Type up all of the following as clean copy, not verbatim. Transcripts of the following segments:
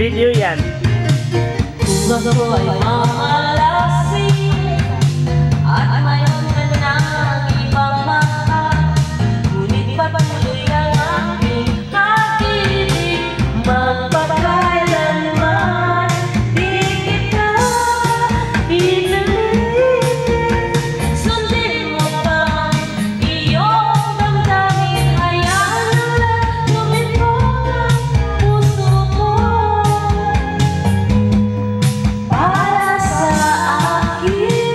Video yan. Kung ako ay mamalasing at mayroon ka ng ibang mahal, ngunit patuloy ang aking pag-ibig, magpakailanman di kita pipilitin. Sundin mo pa iyong damdamin, hayaan lang lumipot ang puso mo para sa akin.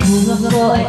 Kung ako ay